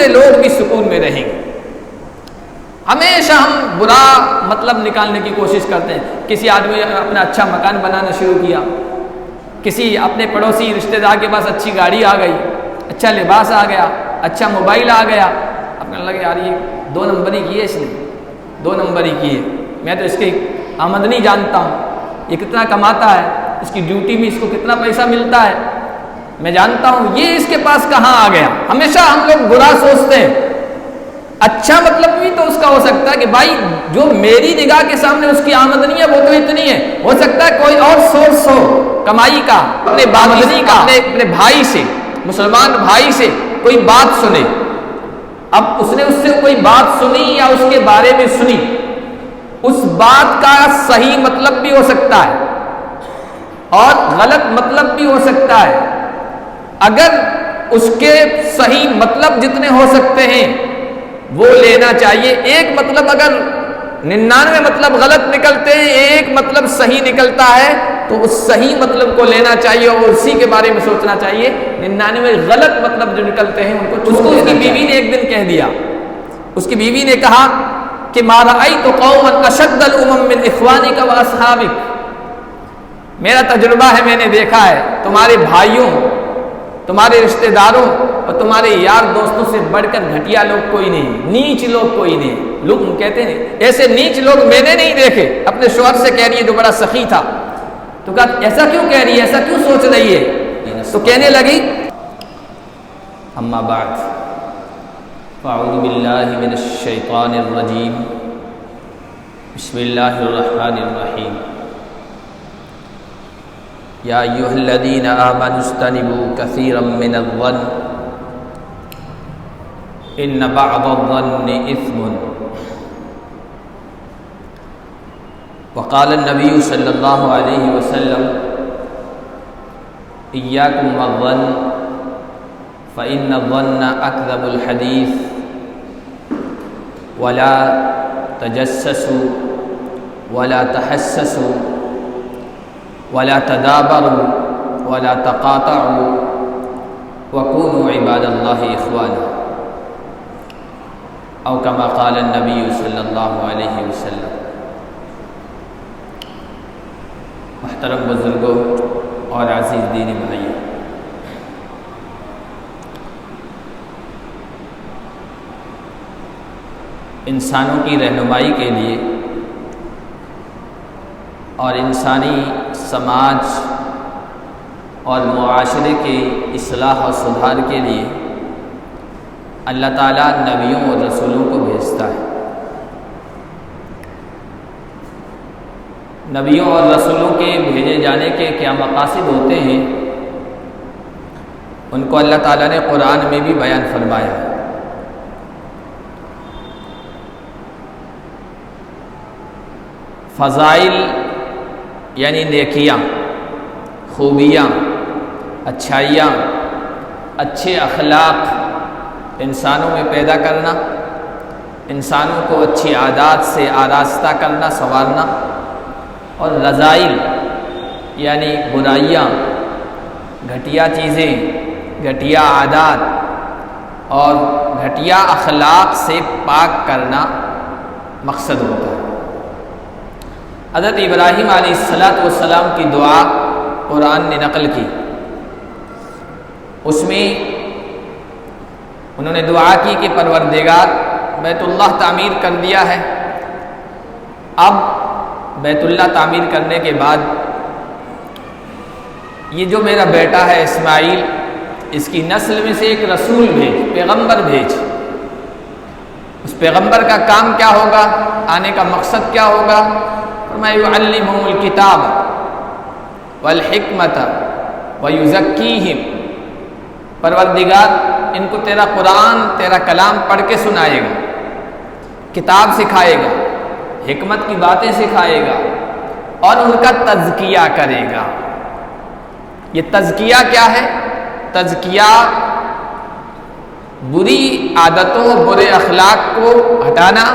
دوسرے لوگ بھی سکون میں رہیں گے۔ ہمیشہ ہم برا مطلب نکالنے کی کوشش کرتے ہیں۔ کسی آدمی نے اپنا اچھا مکان بنانا شروع کیا، کسی اپنے پڑوسی رشتہ دار کے پاس اچھی گاڑی آ گئی، اچھا لباس آ گیا، اچھا موبائل آ گیا، اب کہنے لگے یار یہ 2 نمبر ہی کی ہے، اس نے 2 نمبر ہی کی ہے، میں تو اس کی آمدنی جانتا ہوں، یہ کتنا کماتا ہے، اس کی ڈیوٹی میں اس کو کتنا پیسہ ملتا ہے، میں جانتا ہوں، یہ اس کے پاس کہاں آ گیا۔ ہمیشہ ہم لوگ برا سوچتے ہیں۔ اچھا مطلب بھی تو اس کا ہو سکتا ہے کہ بھائی جو میری نگاہ کے سامنے اس کی آمدنی ہے وہ تو اتنی ہے، ہو سکتا ہے کوئی اور سورس ہو کمائی کا، اپنے آمدنی کا، اپنے بھائی سے، مسلمان بھائی سے کوئی بات سنے، اب اس نے اس سے کوئی بات سنی یا اس کے بارے میں سنی، اس بات کا صحیح مطلب بھی ہو سکتا ہے اور غلط مطلب بھی ہو سکتا ہے۔ اگر اس کے صحیح مطلب جتنے ہو سکتے ہیں وہ لینا چاہیے۔ ایک مطلب اگر 99 مطلب غلط نکلتے ہیں، ایک مطلب صحیح نکلتا ہے تو اس صحیح مطلب کو لینا چاہیے اور اسی کے بارے میں سوچنا چاہیے۔ 99 غلط مطلب جو نکلتے ہیں ان کو اس کی بیوی نے ایک دن کہہ دیا، اس کی بیوی نے کہا کہ ما رأیت قوما اشد الامم من اخوانک و اصحابک، میرا تجربہ ہے، میں نے دیکھا ہے تمہارے بھائیوں، تمہارے رشتہ داروں اور تمہارے یار دوستوں سے بڑھ کر گھٹیا لوگ کوئی نہیں، نیچ لوگ کوئی نہیں۔ لوگ کہتے ہیں ایسے نیچ لوگ میں نے نہیں دیکھے۔ اپنے شوہر سے کہہ رہی ہے جو بڑا سخی تھا، تو کہا ایسا کیوں کہہ رہی ہے، ایسا کیوں سوچ رہی ہے؟ تو کہنے لگی اما بعد فاعوذ باللہ من الشیطان الرجیم بسم اللہ الرحمن الرحیم یا ایھا الذین آمنوا اجتنبوا کثیرا من الظن ان بعض الظن اثم وقال النبی صلی اللہ علیہ وسلم ایاکم والظن فإن الظن أكذب الحديث ولا تجسسوا ولا تحسسوا ولا تدابروا ولا تقاطعوا وكونوا عباد الله إخوانا أو كما قال النبي صلى الله عليه وسلم۔ محترم بزرگوں اور عزیز دینی بھائیوں، انسانوں کی رہنمائی کے لیے اور انسانی سماج اور معاشرے کے اصلاح و سدھار کے لیے اللہ تعالیٰ نبیوں اور رسولوں کو بھیجتا ہے۔ نبیوں اور رسولوں کے بھیجے جانے کے کیا مقاصد ہوتے ہیں، ان کو اللہ تعالیٰ نے قرآن میں بھی بیان فرمایا ہے۔ فضائل یعنی نیکیاں، خوبیاں، اچھائیاں، اچھے اخلاق انسانوں میں پیدا کرنا، انسانوں کو اچھی عادات سے آراستہ کرنا، سنوارنا، اور رذائل یعنی برائیاں، گھٹیا چیزیں، گھٹیا عادات اور گھٹیا اخلاق سے پاک کرنا مقصد ہوتا ہے۔ حضرت ابراہیم علیہ السلام کی دعا قرآن نے نقل کی، اس میں انہوں نے دعا کی کہ پروردگار بیت اللہ تعمیر کر دیا ہے، اب بیت اللہ تعمیر کرنے کے بعد یہ جو میرا بیٹا ہے اسماعیل، اس کی نسل میں سے ایک رسول بھیج، پیغمبر بھیج۔ اس پیغمبر کا کام کیا ہوگا، آنے کا مقصد کیا ہوگا؟ فرمایا یعلمہم الکتاب والحکمت ویزکیہم، پروردگار ان کو تیرا قرآن، تیرا کلام پڑھ کے سنائے گا، کتاب سکھائے گا، حکمت کی باتیں سکھائے گا اور ان کا تزکیہ کرے گا۔ یہ تزکیہ کیا ہے؟ تزکیہ بری عادتوں، برے اخلاق کو ہٹانا،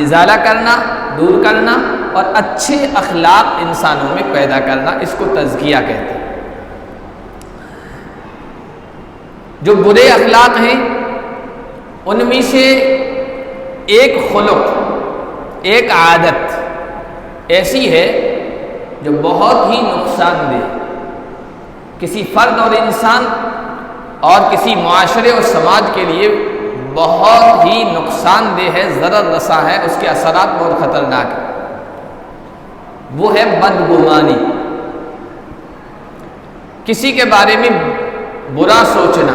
ازالہ کرنا، دور کرنا اور اچھے اخلاق انسانوں میں پیدا کرنا، اس کو تزکیہ کہتے ہیں۔ جو برے اخلاق ہیں ان میں سے ایک خلق، ایک عادت ایسی ہے جو بہت ہی نقصان دہ کسی فرد اور انسان اور کسی معاشرے اور سماج کے لیے بہت ہی نقصان دہ ہے، ضرر رساں ہے، اس کے اثرات بہت خطرناک ہیں۔ وہ ہے بدگمانی، کسی کے بارے میں برا سوچنا،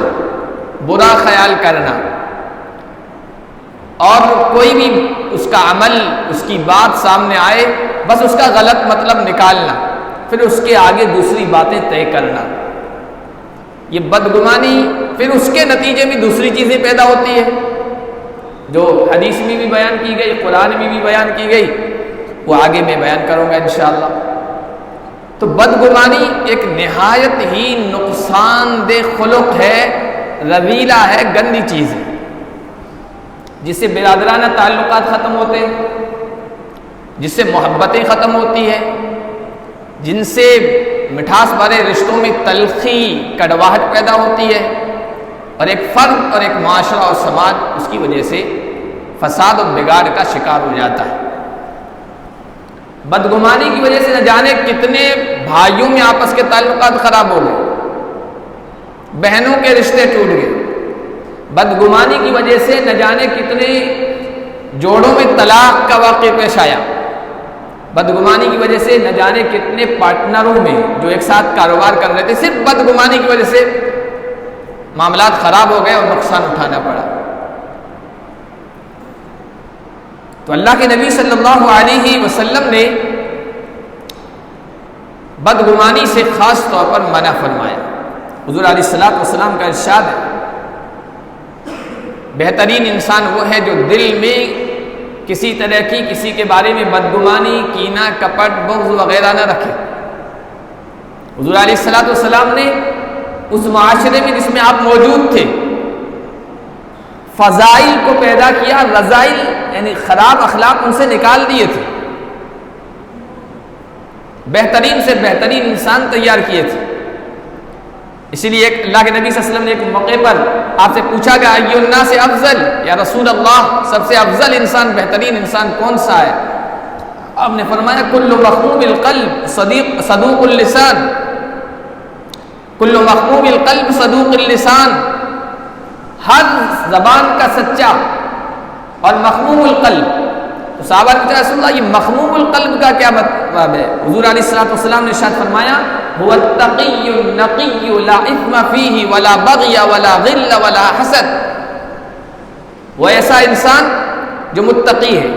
برا خیال کرنا، اور کوئی بھی اس کا عمل، اس کی بات سامنے آئے بس اس کا غلط مطلب نکالنا، پھر اس کے آگے دوسری باتیں طے کرنا۔ یہ بدگمانی پھر اس کے نتیجے میں دوسری چیزیں پیدا ہوتی ہے جو حدیث میں بھی بیان کی گئی، قرآن میں بھی بیان کی گئی، وہ آگے میں بیان کروں گا انشاءاللہ۔ تو بدگمانی ایک نہایت ہی نقصان دہ خلق ہے، رذیلہ ہے، گندی چیز ہے، جس سے برادرانہ تعلقات ختم ہوتے ہیں، جس سے محبتیں ختم ہوتی ہیں، جن سے مٹھاس بھرے رشتوں میں تلخی، کڑواہٹ پیدا ہوتی ہے، اور ایک فرد اور ایک معاشرہ اور سماج اس کی وجہ سے فساد اور بگاڑ کا شکار ہو جاتا ہے۔ بدگمانی کی وجہ سے نہ جانے کتنے بھائیوں میں آپس کے تعلقات خراب ہو گئے، بہنوں کے رشتے ٹوٹ گئے۔ بدگمانی کی وجہ سے نہ جانے کتنے جوڑوں میں طلاق کا واقعہ پیش آیا۔ بدگمانی کی وجہ سے نہ جانے کتنے پارٹنروں میں جو ایک ساتھ کاروبار کر رہے تھے، صرف بدگمانی کی وجہ سے معاملات خراب ہو گئے اور نقصان اٹھانا پڑا۔ تو اللہ کے نبی صلی اللہ علیہ وسلم نے بدگمانی سے خاص طور پر منع فرمایا۔ حضور علیہ السلام کا ارشاد ہے، بہترین انسان وہ ہے جو دل میں کسی طرح کی کسی کے بارے میں بدگمانی، کینہ، کپٹ، بغض وغیرہ نہ رکھے۔ حضور علیہ السلام نے اس معاشرے میں جس میں آپ موجود تھے فضائل کو پیدا کیا، رذائل یعنی خراب اخلاق ان سے نکال دیے تھے، بہترین سے بہترین انسان تیار کیے تھے۔ اسی لیے اللہ کے نبی صلی اللہ علیہ وسلم نے ایک موقع پر آپ سے پوچھا گیا ای الناس افضل، یا رسول اللہ سب سے افضل انسان، بہترین انسان کون سا ہے؟ آپ نے فرمایا کل مخموم القلب صدوق اللسان، کل مخموم القلب صدوق اللسان، ہر زبان کا سچا اور مخموم القلب۔ تو صحابہ نے پوچھا رسول اللہ یہ مخموم القلب کا کیا مطلب ہے؟ حضور علیہ السلام نے ارشاد فرمایا هو التقی النقی لا اثم فیہ ولا بغی ولا غل ولا حسد، وہ ایسا انسان جو متقی ہے،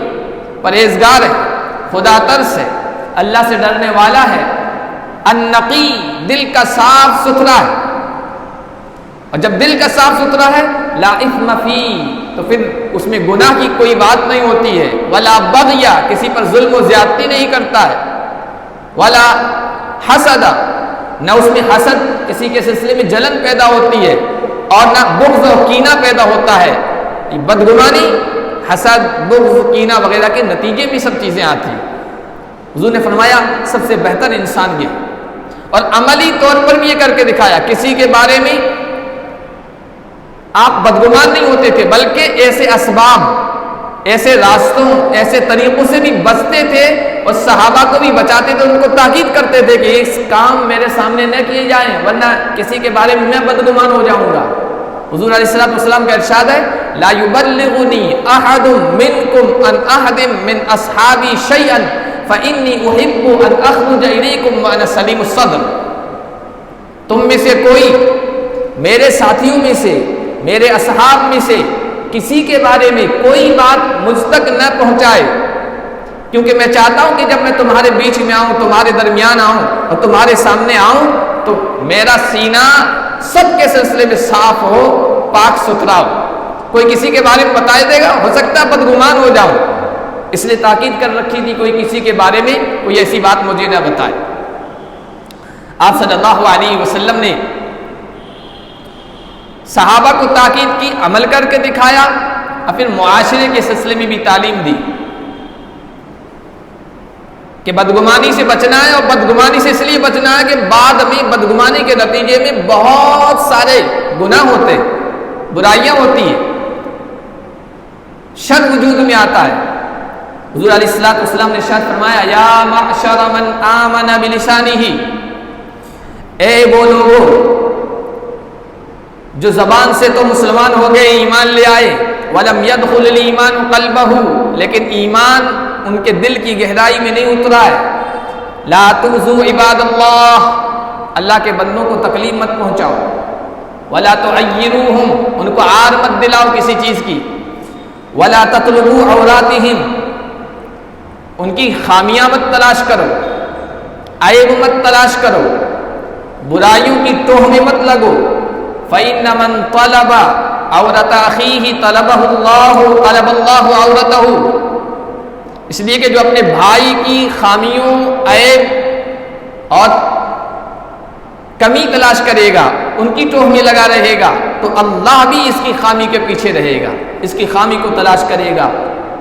پرہیزگار ہے، خدا ترس ہے، اللہ سے ڈرنے والا ہے، النقی دل کا صاف ستھرا ہے، اور جب دل کا صاف ستھرا ہے لا اثم فی تو پھر اس میں گناہ کی کوئی بات نہیں ہوتی ہے، ولا بغی کسی پر ظلم و زیادتی نہیں کرتا ہے، ولا حسد نہ اس میں حسد کسی کے سلسلے میں جلن پیدا ہوتی ہے، اور نہ بغض و کینہ پیدا ہوتا ہے۔ یہ بدگمانی، حسد، بغض، کینہ وغیرہ کے نتیجے میں سب چیزیں آتی ہیں۔ حضور نے فرمایا سب سے بہتر انسان یہ، اور عملی طور پر بھی یہ کر کے دکھایا، کسی کے بارے میں آپ بدگمان نہیں ہوتے تھے بلکہ ایسے اسباب، ایسے راستوں، ایسے طریقوں سے بھی بچتے تھے، اور صحابہ کو بھی بچاتے تھے، ان کو تاکید کرتے تھے کہ اس کام میرے سامنے نہ کیے جائیں ورنہ کسی کے بارے میں میں بدگمان ہو جاؤں گا۔ حضور علیہ السلام کا ارشاد ہے لا یبلغنی احد منکم ان احد من اصحابی شیئا فانی احب ان اخرج الیکم وانا سلیم الصدر، تم میں سے کوئی میرے ساتھیوں میں سے، میرے اصحاب میں سے کسی کے بارے میں کوئی بات مجھ تک نہ پہنچائے، کیونکہ میں چاہتا ہوں کہ جب میں تمہارے بیچ میں آؤں، تمہارے درمیان آؤں اور تمہارے سامنے آؤں تو میرا سینہ سب کے سلسلے میں صاف ہو، پاک ستھرا ہو۔ کوئی کسی کے بارے میں بتائی دے گا، ہو سکتا ہے بدگمان ہو جاؤں، اس لیے تاکید کر رکھی تھی کوئی کسی کے بارے میں کوئی ایسی بات مجھے نہ بتائے۔ آپ صلی اللہ علیہ وسلم نے صحابہ کو تاکید کی، عمل کر کے دکھایا، اور پھر معاشرے کے سلسلے میں بھی تعلیم دی کہ بدگمانی سے بچنا ہے، اور بدگمانی سے اس لیے بچنا ہے کہ بعد میں بدگمانی کے نتیجے میں بہت سارے گناہ ہوتے ہیں، برائیاں ہوتی ہیں، شر وجود میں آتا ہے۔ حضور علیہ الصلوۃ والسلام نے ارشاد فرمایا یا معشر من آمن بلسانہ، اے وہ لوگوں جو زبان سے تو مسلمان ہو گئے، ایمان لے آئے، ولم يدخل الایمان قلبہ، لیکن ایمان ان کے دل کی گہرائی میں نہیں اترا ہے، لا تؤذوا عباد اللہ کے بندوں کو تکلیف مت پہنچاؤ، ولا تعیروہم، ان کو عار مت دلاؤ کسی چیز کی، ولا تطلبوا عوراتہم، ان کی خامیاں مت تلاش کرو، عیب مت تلاش کرو، برائیوں کی ٹوہ میں مت لگو، فإن من طلب عورت اخیہ طلب اللہ عورتہ، اس لیے کہ جو اپنے بھائی کی خامیوں، عیب اور کمی تلاش کرے گا، ان کی ٹوہ میں لگا رہے گا، تو اللہ بھی اس کی خامی کے پیچھے رہے گا، اس کی خامی کو تلاش کرے گا،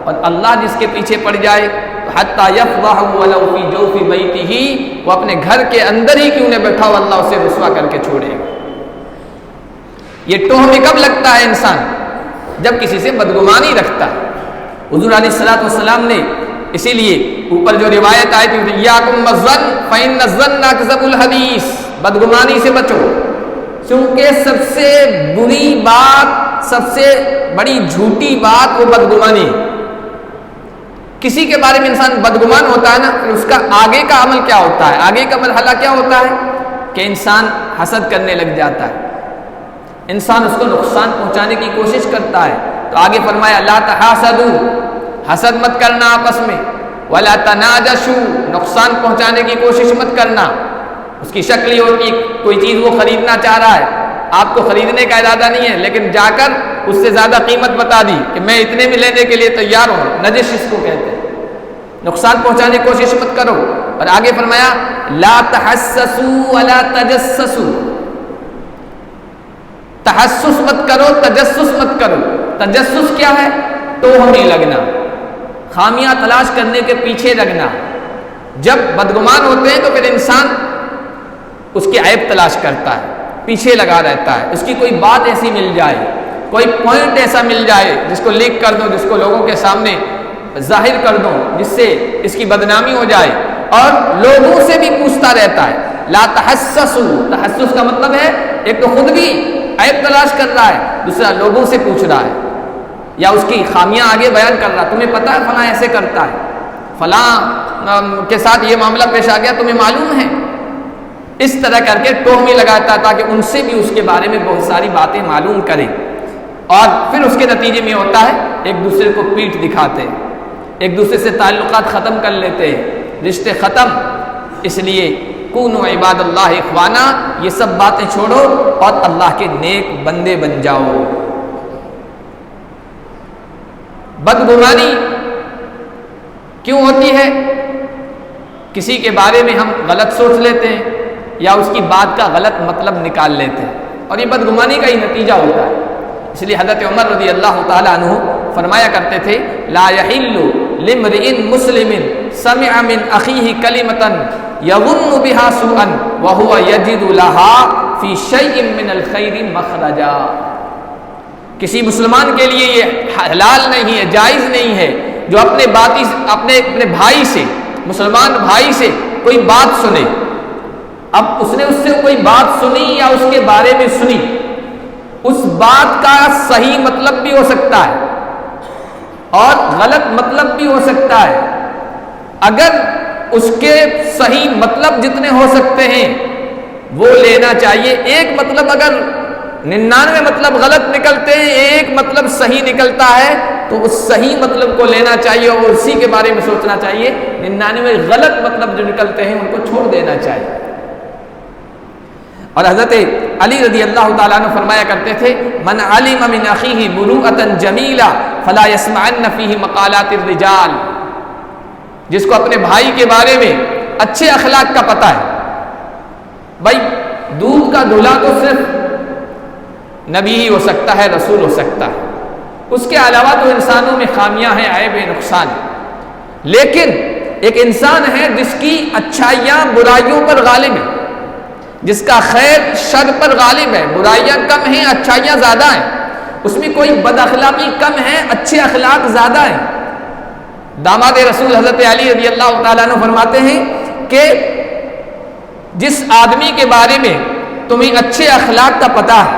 اور اللہ جس کے پیچھے پڑ جائے حتی یفضح ولو فی جوف بیتہ، وہ اپنے گھر کے اندر ہی کیوں نہ بیٹھا ہو، اللہ اسے رسوا کر کے چھوڑے گا۔ یہ ٹوہ میں کب لگتا ہے انسان؟ جب کسی سے بدگمانی رکھتا ہے۔ حضور علیہ الصلوۃ والسلام نے اسی لیے اوپر جو روایت آئی تھی ایاکم والظن فإن الظن اکذب الحدیث، بدگمانی سے بچو، کیونکہ سب سے بری بات، سب سے بڑی جھوٹی بات وہ بدگمانی ہے۔ کسی کے بارے میں انسان بدگمان ہوتا ہے نا، پھر اس کا آگے کا عمل کیا ہوتا ہے، آگے کا مرحلہ کیا ہوتا ہے کہ انسان حسد کرنے لگ جاتا ہے، انسان اس کو نقصان پہنچانے کی کوشش کرتا ہے۔ تو آگے فرمایا لا تحاسدوا، حسد مت کرنا آپس میں، ولا تناجشوا، نقصان پہنچانے کی کوشش مت کرنا۔ اس کی شکل یہ ہوتی ہے کوئی چیز وہ خریدنا چاہ رہا ہے، آپ کو خریدنے کا ارادہ نہیں ہے، لیکن جا کر اس سے زیادہ قیمت بتا دی کہ میں اتنے میں لینے کے لیے تیار ہوں، نجش اس کو کہتے ہیں۔ نقصان پہنچانے کی کوشش مت کرو۔ اور آگے فرمایا لا تحسسوا ولا تجسسوا، تحسس مت کرو، تجسس مت کرو۔ تجسس کیا ہے؟ ٹوہ میں لگنا، خامیاں تلاش کرنے کے پیچھے لگنا۔ جب بدگمان ہوتے ہیں تو پھر انسان اس کی عیب تلاش کرتا ہے، پیچھے لگا رہتا ہے، اس کی کوئی بات ایسی مل جائے، کوئی پوائنٹ ایسا مل جائے جس کو لیک کر دو، جس کو لوگوں کے سامنے ظاہر کر دو، جس سے اس کی بدنامی ہو جائے، اور لوگوں سے بھی پوچھتا رہتا ہے۔ لا تحسسوا، تحسس کا مطلب ہے ایک تو خود بھی عیب تلاش کر رہا ہے، دوسرا لوگوں سے پوچھ رہا ہے، یا اس کی خامیاں آگے بیان کر رہا ہے، تمہیں پتہ ہے فلاں ایسے کرتا ہے، فلاں کے ساتھ یہ معاملہ پیش آ گیا، تمہیں معلوم ہے؟ اس طرح کر کے ٹوہ میں لگاتا ہے تاکہ ان سے بھی اس کے بارے میں بہت ساری باتیں معلوم کریں، اور پھر اس کے نتیجے میں ہوتا ہے ایک دوسرے کو پیٹھ دکھاتے ہیں، ایک دوسرے سے تعلقات ختم کر لیتے ہیں، رشتے ختم۔ اس لیے کونوا عباد اللہ اخوانا، یہ سب باتیں چھوڑو اور اللہ کے نیک بندے بن جاؤ۔ بدگمانی کیوں ہوتی ہے؟ کسی کے بارے میں ہم غلط سوچ لیتے ہیں یا اس کی بات کا غلط مطلب نکال لیتے ہیں، اور یہ بدگمانی کا ہی نتیجہ ہوتا ہے۔ اس لیے حضرت عمر رضی اللہ تعالیٰ عنہ فرمایا کرتے تھے لا يحل لامرئ مسلم سمع من اخیہ کلمۃ یظن بها سوءا وهو یجد لها فی شیء من الخیر مخرجا، کسی مسلمان کے لیے یہ حلال نہیں ہے، جائز نہیں ہے جو اپنے بھائی سے، مسلمان بھائی سے کوئی بات سنے، اب اس نے اس سے کوئی بات سنی یا اس کے بارے میں سنی، اس بات کا صحیح مطلب بھی ہو سکتا ہے اور غلط مطلب بھی ہو سکتا ہے، اگر اس کے صحیح مطلب جتنے ہو سکتے ہیں وہ لینا چاہیے۔ ایک مطلب اگر 99 مطلب غلط نکلتے ہیں، ایک مطلب صحیح نکلتا ہے تو اس صحیح مطلب کو لینا چاہیے اور اسی کے بارے میں سوچنا چاہیے۔ 99 غلط مطلب جو نکلتے ہیں ان کو چھوڑ دینا چاہیے۔ اور حضرت علی رضی اللہ تعالیٰ عنہ فرمایا کرتے تھے من علم من اخیہ مروءۃ جمیلہ فلا یسمعن فیہ مقالات الرجال، جس کو اپنے بھائی کے بارے میں اچھے اخلاق کا پتہ ہے، بھائی دودھ کا دھلا تو صرف نبی ہی ہو سکتا ہے، رسول ہو سکتا ہے، اس کے علاوہ تو انسانوں میں خامیاں ہیں، عیب ہیں، نقصان ہیں، لیکن ایک انسان ہے جس کی اچھائیاں برائیوں پر غالب ہیں، جس کا خیر شر پر غالب ہے، برائیاں کم ہیں، اچھائیاں زیادہ ہیں، اس میں کوئی بد اخلاقی کم ہے، اچھے اخلاق زیادہ ہیں۔ داماد رسول حضرت علی رضی اللہ تعالیٰ عنہ فرماتے ہیں کہ جس آدمی کے بارے میں تمہیں اچھے اخلاق کا پتہ ہے،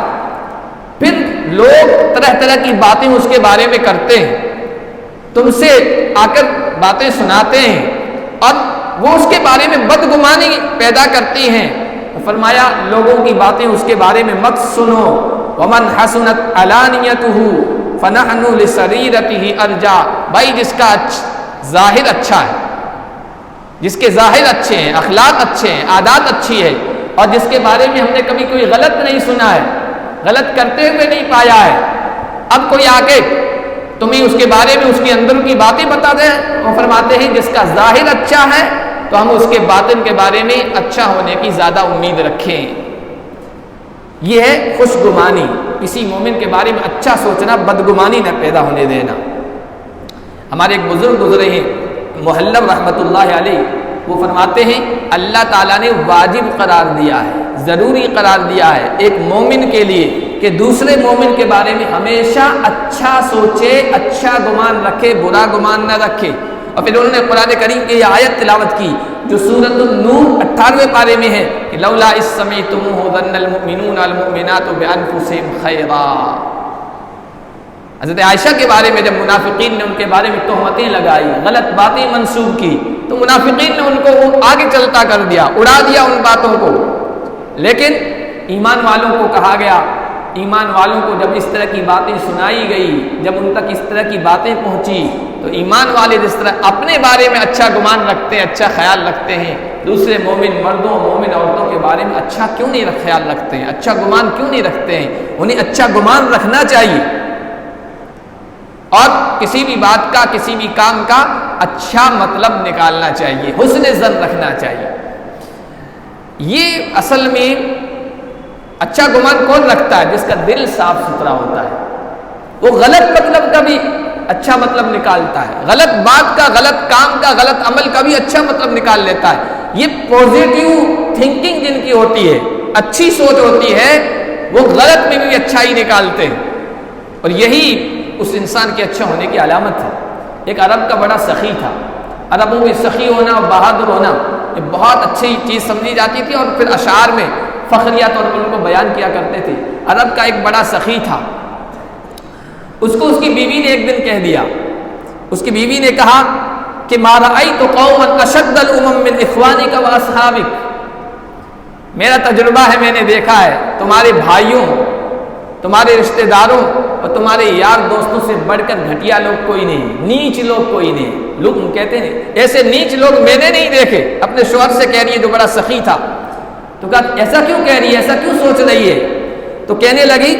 پھر لوگ طرح طرح کی باتیں اس کے بارے میں کرتے ہیں، تم سے آ کر باتیں سناتے ہیں اور وہ اس کے بارے میں بدگمانی پیدا کرتی ہیں، فرمایا لوگوں کی باتیں اس کے بارے میں مت سنو۔ ومن حسنت علانیتہ فنحن لسریرتہ ارجا، بھائی جس کا ظاہر اچھا ہے، جس کے ظاہر اچھے ہیں، اخلاق اچھے ہیں، عادات اچھی ہے، اور جس کے بارے میں ہم نے کبھی کوئی غلط نہیں سنا ہے، غلط کرتے ہوئے نہیں پایا ہے، اب کوئی آ کے تمہیں اس کے بارے میں اس کے اندر کی باتیں بتا دیں، وہ فرماتے ہیں جس کا ظاہر اچھا ہے تو ہم اس کے باطن کے بارے میں اچھا ہونے کی زیادہ امید رکھیں۔ یہ ہے خوشگمانی، کسی مومن کے بارے میں اچھا سوچنا، بدگمانی نہ پیدا ہونے دینا۔ ہمارے ایک بزرگ گزرے ہیں محلب رحمۃ اللہ علیہ، وہ فرماتے ہیں اللہ تعالیٰ نے واجب قرار دیا ہے، ضروری قرار دیا ہے ایک مومن کے لیے کہ دوسرے مومن کے بارے میں ہمیشہ اچھا سوچے، اچھا گمان رکھے، برا گمان نہ رکھے۔ اور پھر انہوں نے قرآن کریم کی یہ آیت تلاوت کی جو سورۃ النور 18ویں پارے میں ہے کہ لولا اذ سمعتموہ ظن المؤمنون والمؤمنات بانفسہم خیرا۔ حضرت عائشہ کے بارے میں جب منافقین نے ان کے بارے میں تہمتیں لگائی، غلط باتیں منسوب کی، تو منافقین نے ان کو وہ آگے چلتا کر دیا، اڑا دیا ان باتوں کو۔ لیکن ایمان والوں کو کہا گیا، ایمان والوں کو جب اس طرح کی باتیں سنائی گئی، جب ان تک اس طرح کی باتیں پہنچی، تو ایمان والے جس طرح اپنے بارے میں اچھا گمان رکھتے ہیں، اچھا خیال رکھتے ہیں، دوسرے مومن مردوں مومن عورتوں کے بارے میں اچھا کیوں نہیں خیال رکھتے ہیں، اچھا گمان کیوں نہیں رکھتے ہیں؟ انہیں اچھا گمان رکھنا چاہیے، اور کسی بھی بات کا، کسی بھی کام کا اچھا مطلب نکالنا چاہیے، حسن ظن رکھنا چاہیے۔ یہ اصل میں اچھا گمان کون رکھتا ہے؟ جس کا دل صاف ستھرا ہوتا ہے، وہ غلط مطلب کا بھی اچھا مطلب نکالتا ہے، غلط بات کا، غلط کام کا، غلط عمل کا بھی اچھا مطلب نکال لیتا ہے۔ یہ پوزیٹیو تھنکنگ جن کی ہوتی ہے، اچھی سوچ ہوتی ہے، وہ غلط میں بھی اچھا ہی نکالتے ہیں، اور یہی اس انسان کے اچھا ہونے کی علامت ہے۔ ایک عرب کا بڑا سخی تھا، عربوں میں سخی ہونا اور بہادر ہونا یہ بہت اچھی چیز سمجھی جاتی تھی، اور پھر اشعار میں فخریہ طور پر ان کو بیان کیا کرتے تھے۔ عرب کا ایک بڑا سخی تھا، اس کو اس کی بیوی نے ایک دن کہہ دیا، اس کی بیوی نے کہا کہ ما رأیت قوما اشد الامم من اخوانک و اصحابک، میرا تجربہ ہے، میں نے دیکھا ہے تمہارے بھائیوں، تمہارے رشتہ داروں اور تمہارے یار دوستوں سے بڑھ کر گھٹیا لوگ کوئی نہیں، نیچ لوگ کوئی نہیں۔ لوگ کہتے ہیں ایسے نیچ لوگ میں نے نہیں دیکھے، اپنے شوہر سے کہہ رہی ہے جو بڑا سخی تھا۔ تو کہا ایسا کیوں کہہ رہی ہے، ایسا کیوں سوچ رہی ہے؟ تو کہنے لگی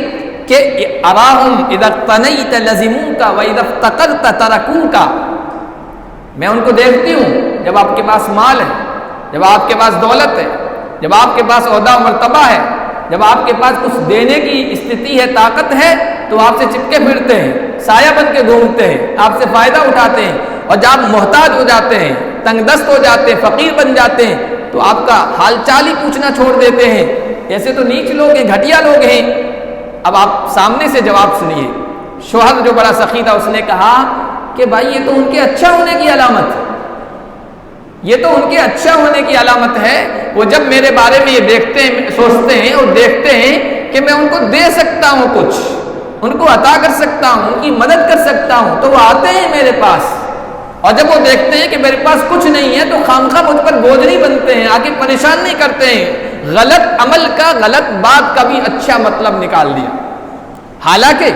کہ اراہم اذا اقتنیت لزموک و اذا افتقرت ترکوک، میں ان کو دیکھتی ہوں جب آپ کے پاس مال ہے، جب آپ کے پاس دولت ہے، جب آپ کے پاس عہدہ و مرتبہ ہے، جب آپ کے پاس کچھ دینے کی استھتی ہے، طاقت ہے، تو آپ سے چپکے پھرتے ہیں، سایہ بن کے گھومتے ہیں، آپ سے فائدہ اٹھاتے ہیں، اور جب آپ محتاج ہو جاتے ہیں، تنگ دست ہو جاتے ہیں، فقیر بن جاتے ہیں، تو آپ کا حال چال ہی پوچھنا چھوڑ دیتے ہیں۔ ایسے تو نیچ لوگ ہیں، گھٹیا لوگ ہیں۔ اب آپ سامنے سے جواب سنیے۔ شوہر جو بڑا سخی تھا اس نے کہا کہ بھائی یہ تو ان کے اچھا ہونے کی علامت ہے، یہ تو ان کے اچھا ہونے کی علامت ہے، وہ جب میرے بارے میں یہ دیکھتے ہیں، سوچتے ہیں اور دیکھتے ہیں کہ میں ان کو دے سکتا ہوں، کچھ ان کو عطا کر سکتا ہوں، ان کی مدد کر سکتا ہوں، تو وہ آتے ہیں میرے پاس، اور جب وہ دیکھتے ہیں کہ میرے پاس کچھ نہیں ہے تو خامخواہ مجھ پر بوجھ نہیں بنتے ہیں، آگے پریشان نہیں کرتے ہیں۔ غلط عمل کا، غلط بات کا بھی اچھا مطلب نکال دیا۔ حالانکہ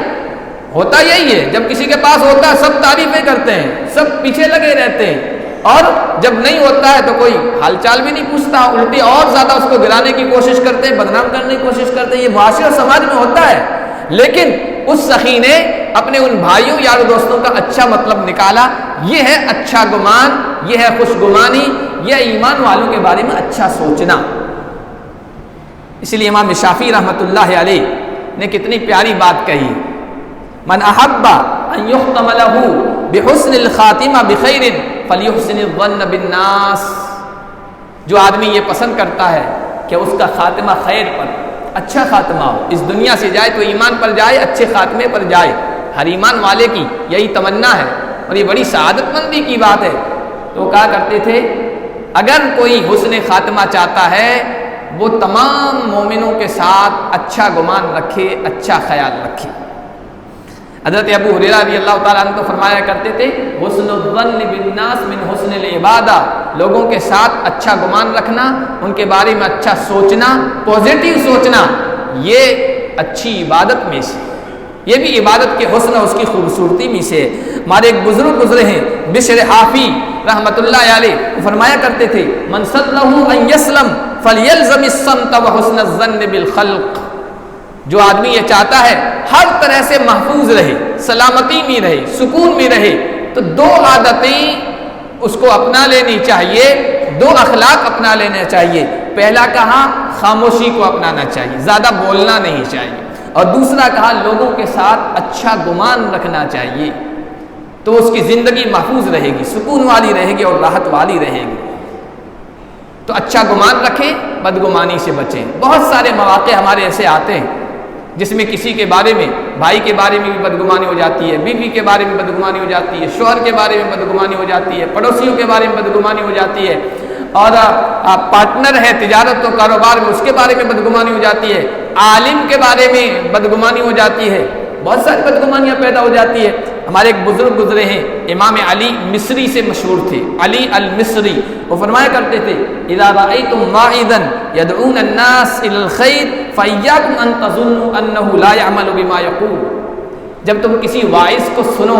ہوتا یہی ہے، جب کسی کے پاس ہوتا ہے سب تعریفیں کرتے ہیں، سب پیچھے لگے رہتے ہیں، اور جب نہیں ہوتا ہے تو کوئی حال چال بھی نہیں پوچھتا، الٹی اور زیادہ اس کو گرانے کی کوشش کرتے ہیں، بدنام کرنے کی کوشش کرتے ہیں۔ یہ معاشرے اور سماج میں ہوتا ہے، لیکن اس سخی نے اپنے ان بھائیوں یار دوستوں کا اچھا مطلب نکالا۔ یہ ہے اچھا گمان، یہ ہے خوش گمانی، یہ ایمان والوں کے بارے میں اچھا سوچنا۔ اس لیے امام شافعی رحمۃ اللہ علیہ نے کتنی پیاری بات کہی، من احب ان یختم له بحسن الخاتمہ بخیر فلیحسن الظن بالناس، جو آدمی یہ پسند کرتا ہے کہ اس کا خاتمہ خیر پر، اچھا خاتمہ ہو، اس دنیا سے جائے تو ایمان پر جائے، اچھے خاتمے پر جائے۔ ہر ایمان والے کی یہی تمنا ہے اور یہ بڑی سعادت مندی کی بات ہے۔ تو وہ کہا کرتے تھے اگر کوئی حسن خاتمہ چاہتا ہے وہ تمام مومنوں کے ساتھ اچھا گمان رکھے، اچھا خیال رکھے۔ حضرت ابو ہریرہ رضی اللہ تعالیٰ عنہ تو فرمایا کرتے تھے حسن الظن بالناس من حسن العبادہ، لوگوں کے ساتھ اچھا گمان رکھنا، ان کے بارے میں اچھا سوچنا، پازیٹیو سوچنا، یہ اچھی عبادت میں سے، یہ بھی عبادت کے حسن اور اس کی خوبصورتی میں سے۔ ہمارے ایک بزرگ گزرے ہیں بشر حافی رحمۃ اللہ علیہ، وہ فرمایا کرتے تھے من سلہ ان یسلم فلیلزم الصمت وحسن الظن بالخلق، جو آدمی یہ چاہتا ہے ہر طرح سے محفوظ رہے، سلامتی میں رہے، سکون میں رہے، تو دو عادتیں اس کو اپنا لینی چاہیے، دو اخلاق اپنا لینا چاہیے۔ پہلا کہا خاموشی کو اپنانا چاہیے، زیادہ بولنا نہیں چاہیے، اور دوسرا کہا لوگوں کے ساتھ اچھا گمان رکھنا چاہیے، تو اس کی زندگی محفوظ رہے گی، سکون والی رہے گی اور راحت والی رہے گی۔ تو اچھا گمان رکھیں، بدگمانی سے بچیں۔ بہت سارے مواقع ہمارے ایسے آتے ہیں جس میں کسی کے بارے میں، بھائی کے بارے میں بھی بدگمانی ہو جاتی ہے، بیوی کے بارے میں بدگمانی ہو جاتی ہے، شوہر کے بارے میں بدگمانی ہو جاتی ہے، پڑوسیوں کے بارے میں بدگمانی ہو جاتی ہے، اور پارٹنر ہے تجارت و کاروبار میں اس کے بارے میں بدگمانی ہو جاتی ہے، عالم کے بارے میں بدگمانی ہو جاتی ہے، بہت ساری بدگمانیاں پیدا ہو جاتی ہے۔ ہمارے ایک بزرگ گزرے ہیں امام علی مصری سے مشہور تھے، علی المصری، وہ فرمایا کرتے تھے اذا رأيتم واعظا يدعون الناس الى الخير فإياكم ان تظنوا انه لا يعمل بما يقول، جب تم کسی واعظ کو سنو،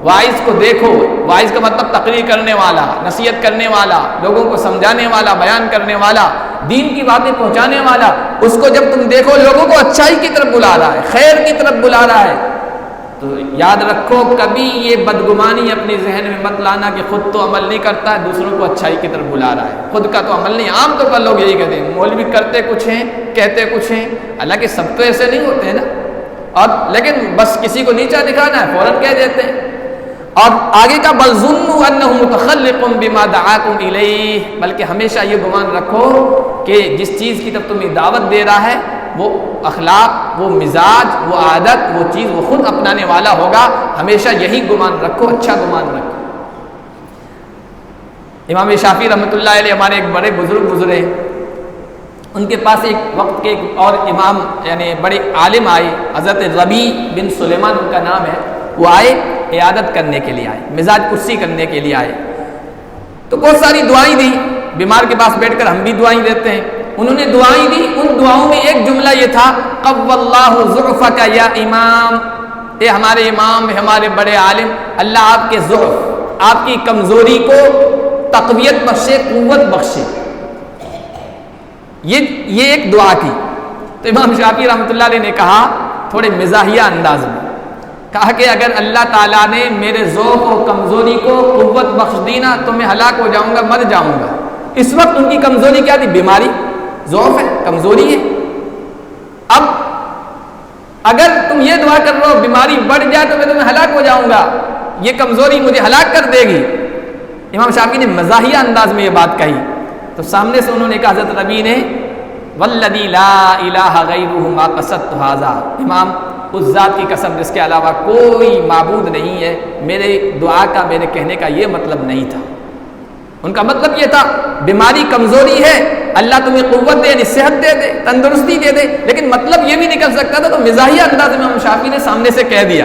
واعظ کو دیکھو، واعظ کا مطلب تقریر کرنے والا، نصیحت کرنے والا، لوگوں کو سمجھانے والا، بیان کرنے والا، دین کی باتیں پہنچانے والا، اس کو جب تم دیکھو لوگوں کو اچھائی کی طرف بلا رہا ہے، خیر کی طرف بلا رہا ہے، تو یاد رکھو کبھی یہ بدگمانی اپنے ذہن میں مت لانا کہ خود تو عمل نہیں کرتا ہے، دوسروں کو اچھائی کی طرف بلا رہا ہے، خود کا تو عمل نہیں۔ عام طور پر لوگ یہی کہتے ہیں مولوی کرتے کچھ ہیں کہتے کچھ ہیں، حالانکہ سب تو ایسے نہیں ہوتے ہیں نا، اور لیکن بس کسی کو نیچا دکھانا ہے فوراً کہہ دیتے ہیں۔ اور آگے کا بل ظنوا انہ متخلق بما دعاکم الیہ، بلکہ ہمیشہ یہ گمان رکھو کہ جس چیز کی طرف تمہیں دعوت دے رہا ہے وہ اخلاق، وہ مزاج، وہ عادت، وہ چیز وہ خود اپنانے والا ہوگا، ہمیشہ یہی گمان رکھو، اچھا گمان رکھو۔ امام شافعی رحمۃ اللہ علیہ ہمارے ایک بڑے بزرگ گزرے، ان کے پاس ایک وقت کے ایک اور امام یعنی بڑے عالم آئے، حضرت ربیع بن سلیمان ان کا نام ہے، وہ آئے عیادت کرنے کے لیے، آئے مزاج پرسی کرنے کے لیے آئے، تو بہت ساری دعائیں دی، بیمار کے پاس بیٹھ کر ہم بھی دعائیں دیتے ہیں، انہوں نے دعائیں دی، ان دعاؤں میں ایک جملہ یہ تھا قوّ اللہ ضعفک یا امام، اے ہمارے امام، ہمارے بڑے عالم، اللہ آپ کے ضعف، آپ کی کمزوری کو تقویت بخشے، قوت بخشے، یہ ایک دعا کی۔ تو امام شافعی رحمۃ اللہ علیہ نے کہا تھوڑے مزاحیہ انداز میں، کہا کہ اگر اللہ تعالیٰ نے میرے ضعف و کمزوری کو قوت بخش دی نا تو میں ہلاک ہو جاؤں گا، مر جاؤں گا۔ اس وقت ان کی کمزوری کیا تھی؟ بیماری، ضعف ہے، کمزوری ہے۔ اب اگر تم یہ دعا کر رہے ہو بیماری بڑھ جائے تو میں تمہیں ہلاک ہو جاؤں گا، یہ کمزوری مجھے ہلاک کر دے گی۔ امام شافعی نے مزاحیہ انداز میں یہ بات کہی، تو سامنے سے انہوں نے کہا، حضرت ربیع نے والذی لا الہ غیرہ ما قصدت ھذا، امام اس ذات کی قسم جس کے علاوہ کوئی معبود نہیں ہے، میرے دعا کا، میرے کہنے کا یہ مطلب نہیں تھا۔ ان کا مطلب یہ تھا بیماری کمزوری ہے، اللہ تمہیں قوت دے، یعنی صحت دے دے، تندرستی دے دے، لیکن مطلب یہ بھی نکل سکتا تھا، تو مزاحیہ انداز میں امام شافعی نے سامنے سے کہہ دیا۔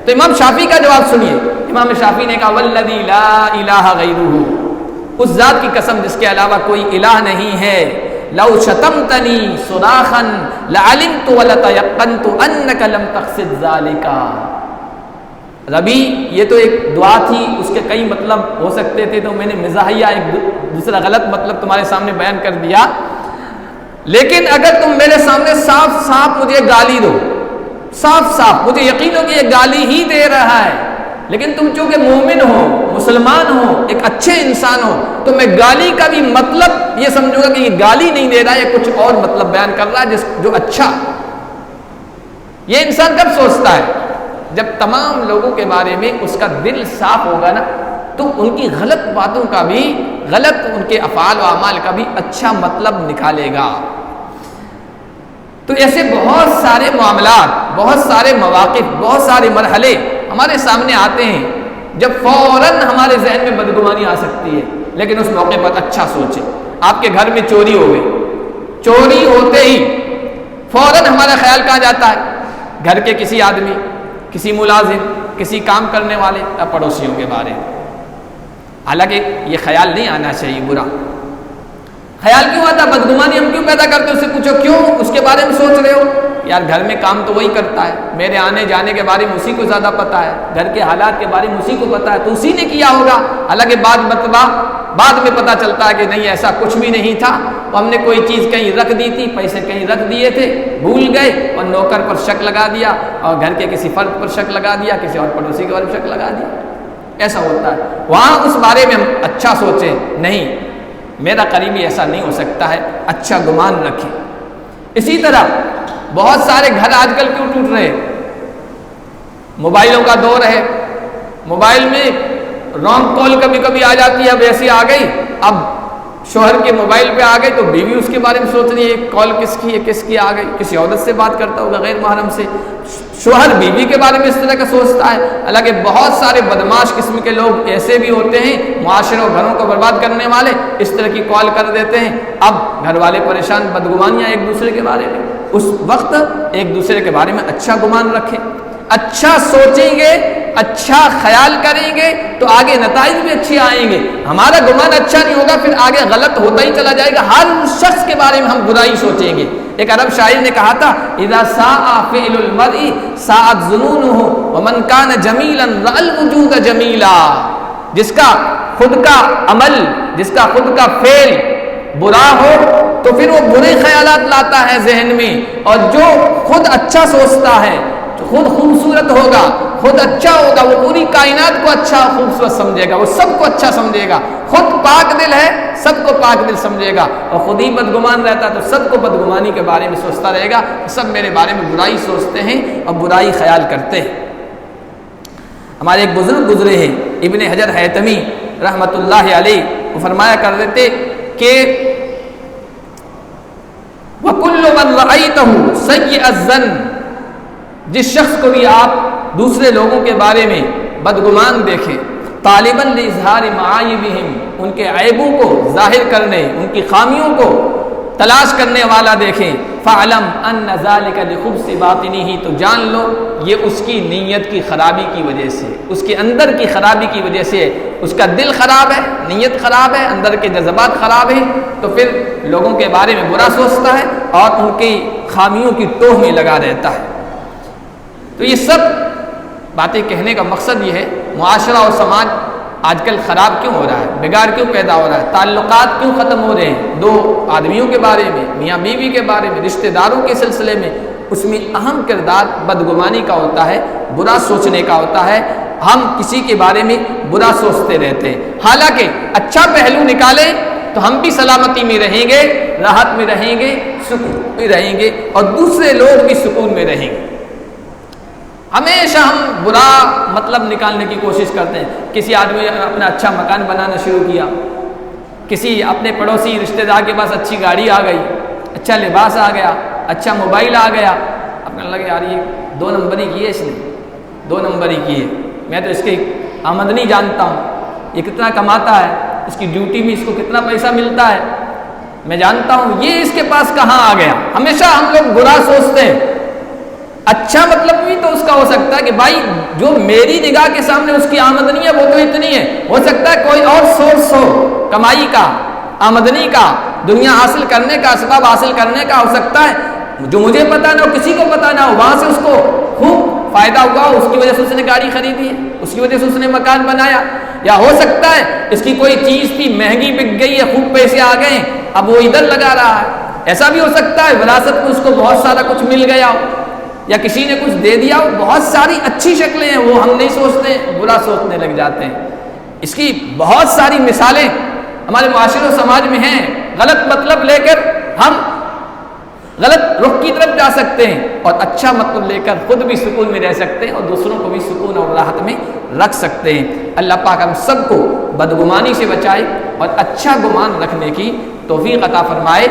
تو امام شافعی کا جواب سنیے، امام شافعی نے کہا والذی لا الہ غیرہ، اس ذات کی قسم جس کے علاوہ کوئی الہ نہیں ہے، لو شتمتنی صراخا لعلمت ولتيقنت انک لم تقصد ذلک۔ ربیع یہ تو ایک دعا تھی، اس کے کئی مطلب ہو سکتے تھے، تو میں نے مزاحیہ ایک دوسرا غلط مطلب تمہارے سامنے بیان کر دیا، لیکن اگر تم میرے سامنے صاف صاف مجھے گالی دو، صاف صاف مجھے یقین ہو کہ یہ گالی ہی دے رہا ہے، لیکن تم چونکہ مومن ہو، مسلمان ہو، ایک اچھے انسان ہو، تو میں گالی کا بھی مطلب یہ سمجھوں گا کہ یہ گالی نہیں دے رہا ہے، کچھ اور مطلب بیان کر رہا ہے جو اچھا۔ یہ انسان کب سوچتا ہے؟ جب تمام لوگوں کے بارے میں اس کا دل صاف ہوگا نا، تو ان کی غلط باتوں کا بھی، غلط ان کے افعال و اعمال کا بھی اچھا مطلب نکالے گا۔ تو ایسے بہت سارے معاملات، بہت سارے مواقف، بہت سارے مرحلے ہمارے سامنے آتے ہیں جب فوراً ہمارے ذہن میں بدگمانی آ سکتی ہے، لیکن اس موقع پر اچھا سوچیں۔ آپ کے گھر میں چوری ہو گئی، چوری ہوتے ہی فوراً ہمارا خیال کہاں جاتا ہے؟ گھر کے کسی آدمی، کسی ملازم، کسی کام کرنے والے یا پڑوسیوں کے بارے میں۔ حالانکہ یہ خیال نہیں آنا چاہیے برا۔ خیال کیوں آتا؟ بدگمانی ہم کیوں پیدا کرتے ہیں؟ اس سے پوچھو کیوں اس کے بارے میں سوچ رہے ہو؟ یار گھر میں کام تو وہی کرتا ہے، میرے آنے جانے کے بارے میں اسی کو زیادہ پتہ ہے، گھر کے حالات کے بارے میں اسی کو پتہ ہے، تو اسی نے کیا ہوگا۔ حالانکہ بعد میں پتہ چلتا ہے کہ نہیں، ایسا کچھ بھی نہیں تھا، ہم نے کوئی چیز کہیں رکھ دی تھی، پیسے کہیں رکھ دیے تھے، بھول گئے اور نوکر پر شک لگا دیا، اور گھر کے کسی فرد پر شک لگا دیا، کسی اور پڑوسی کے بارے میں شک لگا دیا۔ ایسا ہوتا ہے۔ وہاں اس بارے میں ہم اچھا سوچیں، نہیں میرا قریبی ایسا نہیں ہو سکتا ہے، اچھا گمان رکھیں۔ اسی طرح بہت سارے گھر آج کل کیوں ٹوٹ رہے؟ موبائلوں کا دور ہے، موبائل میں رانگ کال کبھی کبھی آ جاتی ہے، اب ایسی آ گئی، اب شوہر کے موبائل پہ آ گئی تو بیوی اس کے بارے میں سوچ رہی ہے کال کس کی ہے، کس کی آ گئی، کسی عورت سے بات کرتا ہوگا غیر محرم سے، شوہر بیوی کے بارے میں اس طرح کا سوچتا ہے۔ حالانکہ بہت سارے بدماش قسم کے لوگ ایسے بھی ہوتے ہیں، معاشروں گھروں کو برباد کرنے والے، اس طرح کی کال کر دیتے ہیں، اب گھر والے پریشان، بدگمانیاں ایک دوسرے کے بارے میں۔ اس وقت ایک دوسرے کے بارے میں اچھا گمان رکھیں، اچھا سوچیں گے، اچھا خیال کریں گے تو آگے نتائج بھی اچھے آئیں گے۔ ہمارا گمان اچھا نہیں ہوگا پھر آگے غلط ہوتا ہی چلا جائے گا، ہر شخص کے بارے میں ہم برائی سوچیں گے۔ ایک عرب شاعر نے کہا تھا اذا ساء فعل المرء ساءت ظنونه ومن كان جميلا رأى الوجود جميلا، جس کا خود کا عمل، جس کا خود کا فعل برا ہو تو پھر وہ برے خیالات لاتا ہے ذہن میں، اور جو خود اچھا سوچتا ہے خود خوبصورت ہوگا، خود اچھا ہوگا، وہ پوری کائنات کو اچھا خوبصورت سمجھے گا، وہ سب کو اچھا سمجھے گا، خود پاک دل ہے سب کو پاک دل سمجھے گا، اور خود ہی بدگمان رہتا تو سب کو بدگمانی کے بارے میں سوچتا رہے گا، سب میرے بارے میں برائی سوچتے ہیں اور برائی خیال کرتے ہیں۔ ہمارے ایک بزرگ گزرے ہیں ابن حجر حیتمی رحمۃ اللہ علیہ، وہ فرمایا کرتے تھے کہ وَكُلُّ مَنْ رَأَيْتَهُ سَيِّئَ الظَّنِّ، جس شخص کو بھی آپ دوسرے لوگوں کے بارے میں بدگمان دیکھیں، طالباً لِإِظْهَارِ مَعَائِبِهِمْ، ان کے عیبوں کو ظاہر کرنے، ان کی خامیوں کو تلاش کرنے والا دیکھیں، فَعْلَمْ أَنَّ ذَلِكَ لِخُبْثِ بَاطِنِهِ، تو جان لو یہ اس کی نیت کی خرابی کی وجہ سے، اس کے اندر کی خرابی کی وجہ سے، اس کا دل خراب ہے، نیت خراب ہے، اندر کے جذبات خراب ہیں، تو پھر لوگوں کے بارے میں برا سوچتا ہے اور ان کی خامیوں کی ٹوہ میں لگا رہتا ہے۔ تو یہ سب باتیں کہنے کا مقصد یہ ہے، معاشرہ اور سماج آج کل خراب کیوں ہو رہا ہے، بگاڑ کیوں پیدا ہو رہا ہے، تعلقات کیوں ختم ہو رہے ہیں، دو آدمیوں کے بارے میں، میاں بیوی کے بارے میں، رشتہ داروں کے سلسلے میں، اس میں اہم کردار بدگمانی کا ہوتا ہے، برا سوچنے کا ہوتا ہے، ہم کسی کے بارے میں برا سوچتے رہتے ہیں۔ حالانکہ اچھا پہلو نکالیں تو ہم بھی سلامتی میں رہیں گے، راحت میں رہیں گے، سکون میں رہیں گے، اور دوسرے لوگ بھی سکون میں رہیں گے۔ ہمیشہ ہم برا مطلب نکالنے کی کوشش کرتے ہیں، کسی آدمی نے اپنا اچھا مکان بنانا شروع کیا، کسی اپنے پڑوسی رشتہ دار کے پاس اچھی گاڑی آ گئی، اچھا لباس آ گیا، اچھا موبائل آ گیا، اب کہنے لگے یار یہ 2 نمبر ہی کی ہے، اس نے 2 نمبر ہی کی ہے، میں تو اس کی آمدنی جانتا ہوں، یہ کتنا کماتا ہے، اس کی ڈیوٹی میں اس کو کتنا پیسہ ملتا ہے، میں جانتا ہوں یہ اس کے پاس کہاں آ گیا۔ ہمیشہ ہم لوگ برا سوچتے ہیں۔ اچھا مطلب بھی تو اس کا ہو سکتا ہے کہ بھائی جو میری نگاہ کے سامنے اس کی آمدنی ہے وہ تو اتنی ہے، ہو سکتا ہے کوئی اور سورس ہو کمائی کا، آمدنی کا، دنیا حاصل کرنے کا، اسباب حاصل کرنے کا، ہو سکتا ہے جو مجھے پتا نہ ہو، کسی کو پتا نہ ہو، وہاں سے اس کو خوب فائدہ ہوا، اس کی وجہ سے اس نے گاڑی خریدی ہے، اس کی وجہ سے اس نے مکان بنایا، یا ہو سکتا ہے اس کی کوئی چیز تھی مہنگی بک گئی ہے، خوب پیسے آ گئے، اب وہ ادھر لگا رہا ہے۔ ایسا بھی ہو سکتا ہے وراثت میں اس کو بہت سارا کچھ مل گیا ہو، یا کسی نے کچھ دے دیا ہو، بہت ساری اچھی شکلیں ہیں، وہ ہم نہیں سوچتے، برا سوچنے لگ جاتے ہیں۔ اس کی بہت ساری مثالیں ہمارے معاشرے و سماج میں ہیں، غلط مطلب لے کر ہم غلط رخ کی طرف جا سکتے ہیں، اور اچھا مطلب لے کر خود بھی سکون میں رہ سکتے ہیں اور دوسروں کو بھی سکون اور راحت میں رکھ سکتے ہیں۔ اللہ پاک ہم سب کو بدگمانی سے بچائے اور اچھا گمان رکھنے کی توفیق عطا فرمائے۔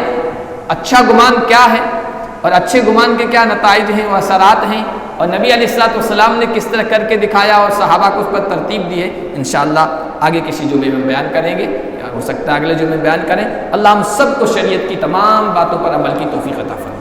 اچھا گمان کیا ہے؟ اور اچھے گمان کے کیا نتائج ہیں و اثرات ہیں، اور نبی علیہ الصلوۃ والسلام نے کس طرح کر کے دکھایا اور صحابہ کو اس پر ترتیب دی ہے، انشاءاللہ آگے کسی جمعے میں بیان کریں گے، یا ہو سکتا ہے اگلے جمعے میں بیان کریں۔ اللہ ہم سب کو شریعت کی تمام باتوں پر عمل کی توفیق عطا فرمائے۔